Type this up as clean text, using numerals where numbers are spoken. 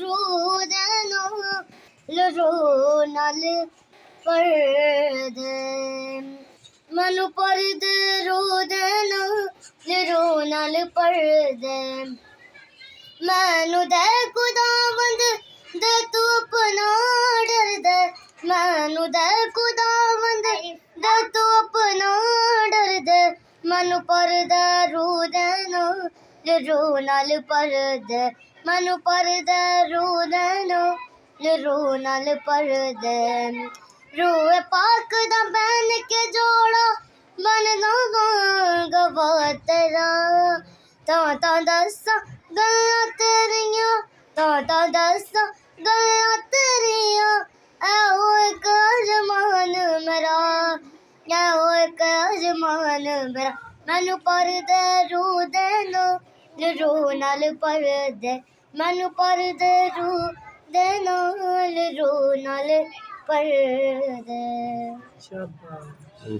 ਰੂ ਦੇ ਨਾਲ ਰੂ ਨਾਲ ਪਰਦੇ ਮੈਨੂੰ ਪਰਦੇ ਰੂ ਦੇ ਨਾਲ ਪਰਦੇ ਮੈਨੂੰ ਦੇ ਖੁਦਾਵੰਦ ਦੇ ਤੂੰ ਆਪਣਾ ਡਰਦੇ ਮੈਨੂੰ ਦੇ ਖੁਦਾਵੰਦ ਦੇ ਤੂੰ ਆਪਣਾ ਡਰਦੇ ਮੈਨੂੰ ਪਰਦਾ ਰੂ ਦੇ ਨਾਲ ਪਰਦੇ ਮੈਨੂੰ ਪਰਦਾ ਰੂ ਦੇ ਨਾਲ ਪਰਦੇ रूए पाक दा पहन के जोड़ा बनना गवा तेरा ता दसा गल्लां तेरियां ता दसा गल्लां तेरियां ऐ होए अरमान मेरा ऐ होए अरमान मेरा मैनू परदे रू नाल परदे मैनू परदे रू नाल परदे। शाबाश।